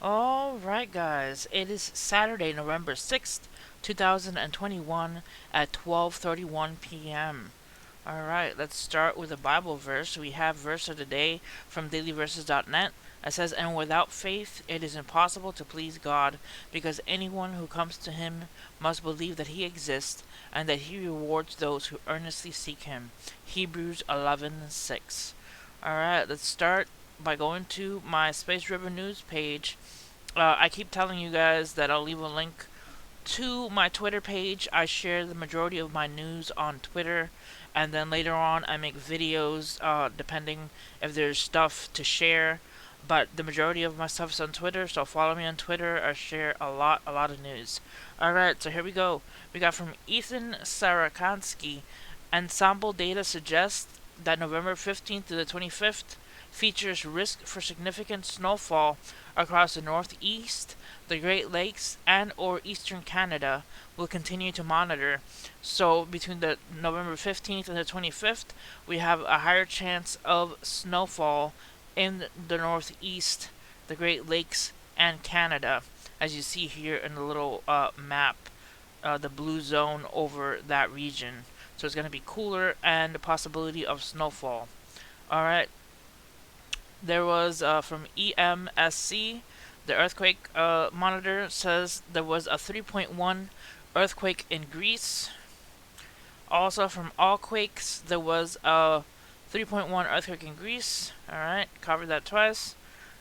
Alright, guys, it is Saturday, November 6th, 2021 at 12:31 p.m. Alright, let's start with a Bible verse. We have verse of the day from dailyverses.net. It says, "And without faith it is impossible to please God, because anyone who comes to him must believe that he exists, and that he rewards those who earnestly seek him." Hebrews 11:6. Alright, let's start by going to my Space River News page. I keep telling you guys that I'll leave a link to my Twitter page. I share the majority of my news on Twitter, and then later on I make videos depending if there's stuff to share. But the majority of my stuff is on Twitter, so follow me on Twitter. I share a lot of news. Alright, so here we go. We got from Ethan Sarakansky. Ensemble data suggests that November 15th to the 25th features risk for significant snowfall across the Northeast, the Great Lakes, and or Eastern Canada. Will continue to monitor. So between the November 15th and the 25th, we have a higher chance of snowfall in the Northeast, the Great Lakes, and Canada, as you see here in the little map, the blue zone over that region. So it's going to be cooler and the possibility of snowfall. Alright, there was from EMSC, the earthquake monitor says there was a 3.1 earthquake in Greece. Also from All Quakes, there was a 3.1 earthquake in Greece. Alright, covered that twice.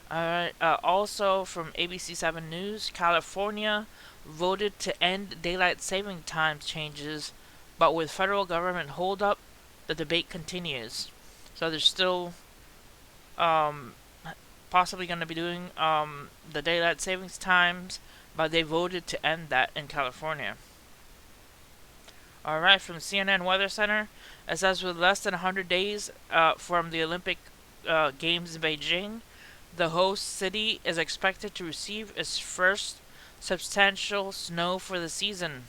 Alright, also from ABC7 News, California voted to end daylight saving time changes, but with federal government holdup, the debate continues. So there's still possibly going to be doing the daylight savings times, but they voted to end that in California. Alright, from CNN Weather Center, it says with less than 100 days from the Olympic Games in Beijing, the host city is expected to receive its first substantial snow for the season.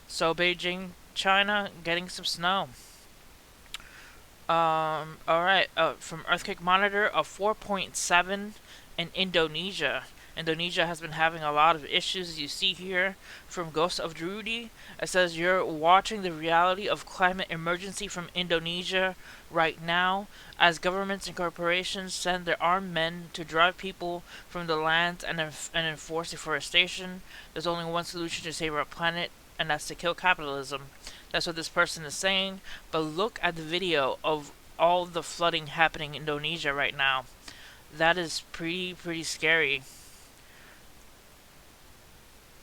So Beijing, China, getting some snow. Alright, from Earthquake Monitor, a 4.7 in Indonesia. Indonesia has been having a lot of issues, as you see here. From Ghost of Drudy, it says you're watching the reality of climate emergency from Indonesia right now, as governments and corporations send their armed men to drive people from the lands and enforce deforestation. There's only one solution to save our planet, and that's to kill capitalism. That's what this person is saying. But look at the video of all the flooding happening in Indonesia right now. That is pretty scary.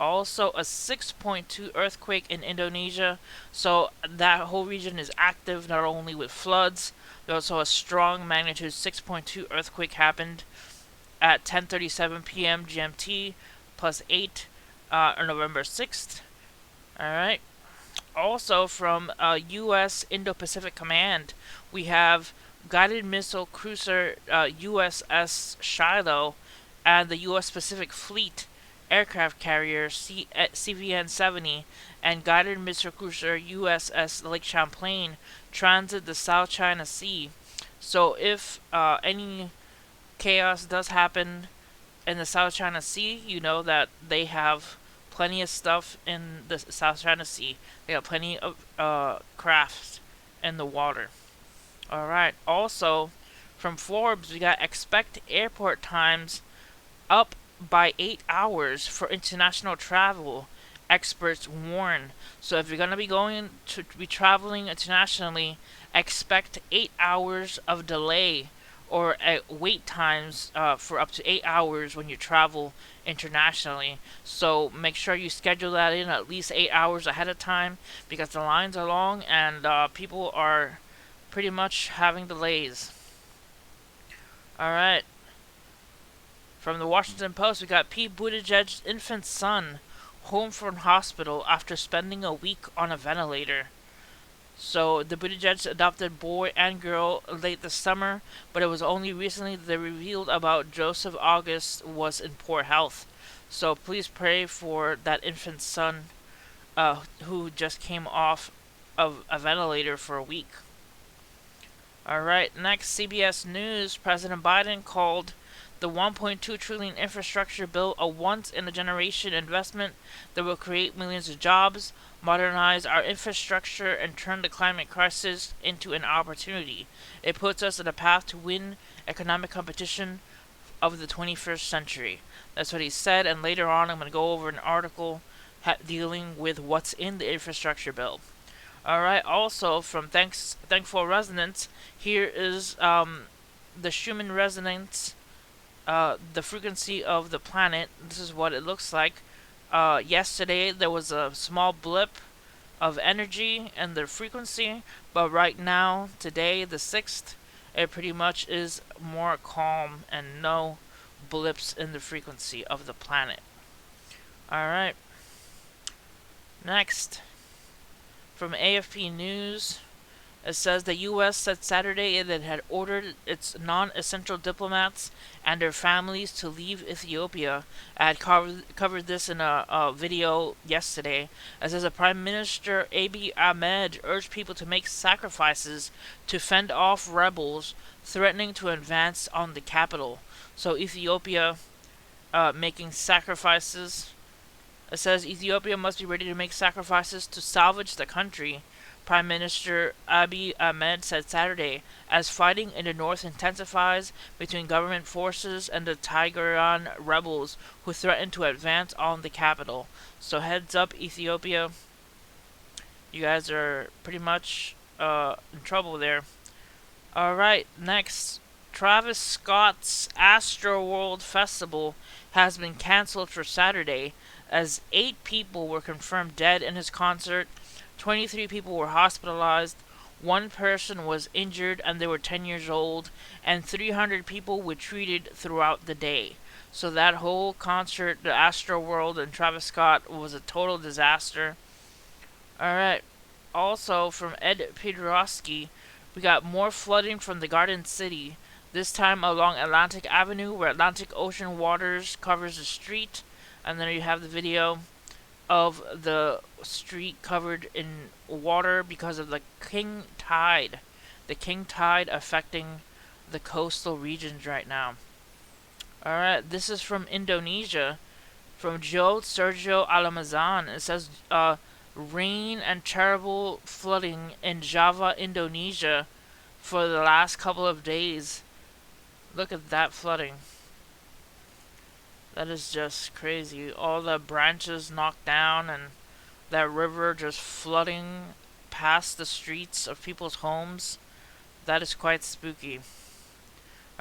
Also, a 6.2 earthquake in Indonesia. So that whole region is active, not only with floods. There's also a strong magnitude 6.2 earthquake happened at 10:37 p.m. GMT, +8 on November 6th. Alright. Also from U.S. Indo-Pacific Command, we have guided missile cruiser USS Shiloh and the U.S. Pacific Fleet aircraft carrier CVN-70 and guided missile cruiser USS Lake Champlain transit the South China Sea. So if any chaos does happen in the South China Sea, you know that they have plenty of stuff in the South China Sea. They have plenty of crafts in the water. Alright, also from Forbes, we got expect airport times up by 8 hours for international travel, experts warn. So if you're going to be traveling internationally, expect 8 hours of delay or wait times for up to 8 hours when you travel internationally. So make sure you schedule that in at least 8 hours ahead of time, because the lines are long and people are pretty much having delays. Alright. From the Washington Post, we got Pete Buttigieg's infant son home from hospital after spending a week on a ventilator. So the Buttigieg adopted boy and girl late this summer, but it was only recently that they revealed about Joseph August was in poor health. So please pray for that infant son who just came off of a ventilator for a week. Alright, next, CBS News. President Biden called The 1.2 trillion infrastructure bill, a once-in-a-generation investment that will create millions of jobs, modernize our infrastructure, and turn the climate crisis into an opportunity. It puts us on a path to win economic competition of the 21st century. That's what he said, and later on I'm going to go over an article dealing with what's in the infrastructure bill. Alright, also from Thankful Resonance, here is the Schumann resonance, the frequency of the planet. This is what it looks like. Yesterday there was a small blip of energy and the frequency, but right now, today, the 6th, it pretty much is more calm and no blips in the frequency of the planet. Alright, next, from AFP News, it says the U.S. said Saturday that it had ordered its non-essential diplomats and their families to leave Ethiopia. I had covered this in a video yesterday. It says the Prime Minister Abiy Ahmed urged people to make sacrifices to fend off rebels threatening to advance on the capital. So Ethiopia making sacrifices. It says Ethiopia must be ready to make sacrifices to salvage the country. Prime Minister Abiy Ahmed said Saturday, as fighting in the north intensifies between government forces and the Tigrayan rebels who threaten to advance on the capital. So heads up, Ethiopia. You guys are pretty much in trouble there. Alright, next. Travis Scott's Astroworld Festival has been cancelled for Saturday, as 8 people were confirmed dead in his concert. 23 people were hospitalized, 1 person was injured and they were 10 years old, and 300 people were treated throughout the day. So that whole concert, the Astroworld and Travis Scott, was a total disaster. Alright, also from Ed Pidorowski, we got more flooding from the Garden City, this time along Atlantic Avenue where Atlantic Ocean waters covers the street, and then you have the video of the street covered in water because of the king tide. The king tide affecting the coastal regions right now. Alright, this is from Indonesia, from Joe Sergio Alamazan. It says rain and terrible flooding in Java, Indonesia for the last couple of days. Look at that flooding. That is just crazy. All the branches knocked down and that river just flooding past the streets of people's homes. That is quite spooky.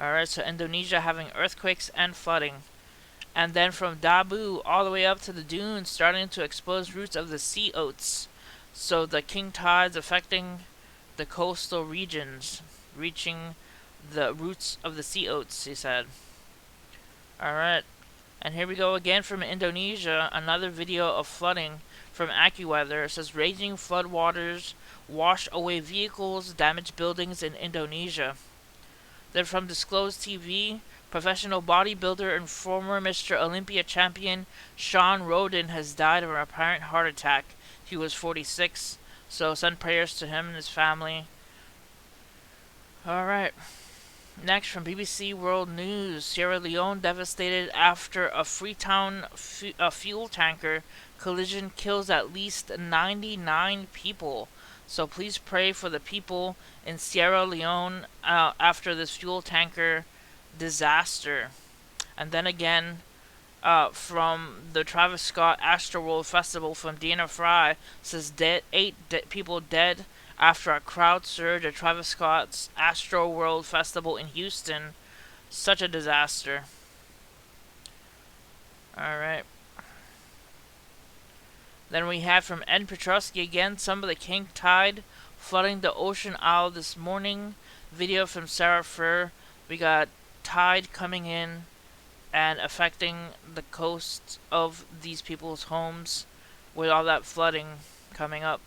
Alright, so Indonesia having earthquakes and flooding. And then from Dabu all the way up to the dunes, starting to expose roots of the sea oats. So the king tides affecting the coastal regions, reaching the roots of the sea oats, he said. Alright. And here we go again from Indonesia, another video of flooding from AccuWeather. It says raging floodwaters wash away vehicles, damage buildings in Indonesia. Then from Disclosed TV, professional bodybuilder and former Mr. Olympia champion Sean Roden has died of an apparent heart attack. He was 46, so send prayers to him and his family. Alright. Next, from BBC World News, Sierra Leone devastated after a Freetown fuel tanker collision kills at least 99 people. So please pray for the people in Sierra Leone after this fuel tanker disaster. And then again, from the Travis Scott Astroworld Festival from Deanna Fry, says 8 people dead after a crowd surge at Travis Scott's Astroworld Festival in Houston. Such a disaster. Alright. Then we have from Ed Petrosky again, some of the king tide flooding the ocean isle this morning. Video from Sarah Fur. We got tide coming in and affecting the coast of these people's homes with all that flooding coming up.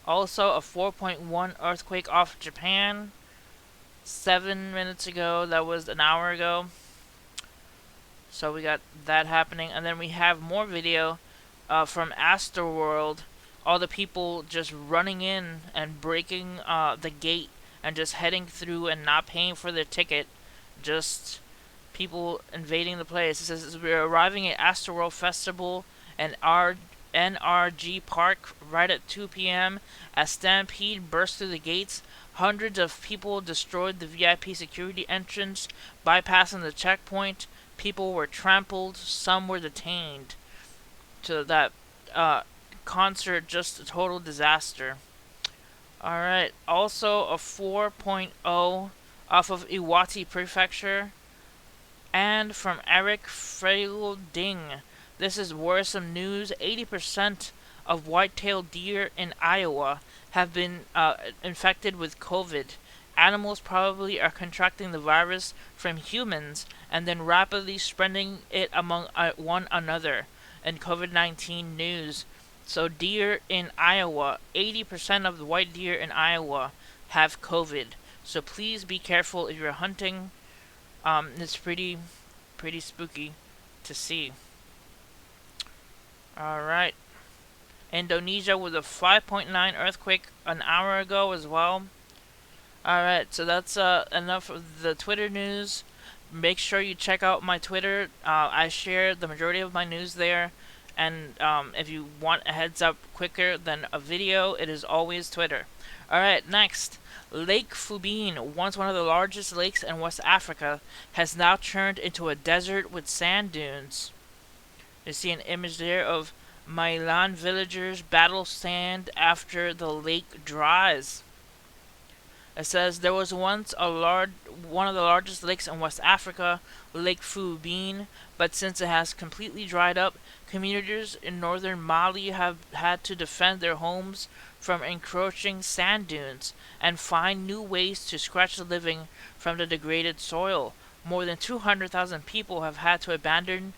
Also, a 4.1 earthquake off Japan 7 minutes ago. That was an hour ago. So we got that happening. And then we have more video from Astroworld. All the people just running in and breaking the gate and just heading through and not paying for their ticket. Just people invading the place. It says we're arriving at Astroworld Festival and NRG Park right at 2 p.m. A stampede burst through the gates. Hundreds of people destroyed the VIP security entrance, bypassing the checkpoint. People were trampled, some were detained. So that uh, concert, just a total disaster. Alright, also a 4.0 off of Iwate Prefecture. And from Eric Freilding. This is worrisome news. 80% of white-tailed deer in Iowa have been infected with COVID. Animals probably are contracting the virus from humans and then rapidly spreading it among one another. In COVID-19 news, so deer in Iowa, 80% of the white deer in Iowa have COVID. So please be careful if you're hunting. It's pretty spooky to see. Alright. Indonesia with a 5.9 earthquake an hour ago as well. Alright, so that's enough of the Twitter news. Make sure you check out my Twitter. I share the majority of my news there. And if you want a heads up quicker than a video, it is always Twitter. Alright, next. Lake Fubin, once one of the largest lakes in West Africa, has now turned into a desert with sand dunes. You see an image there of Mailan villagers battle sand after the lake dries. It says there was once one of the largest lakes in West Africa, Lake Fubin, but since it has completely dried up, communities in northern Mali have had to defend their homes from encroaching sand dunes and find new ways to scratch a living from the degraded soil. More than 200,000 people have had to abandon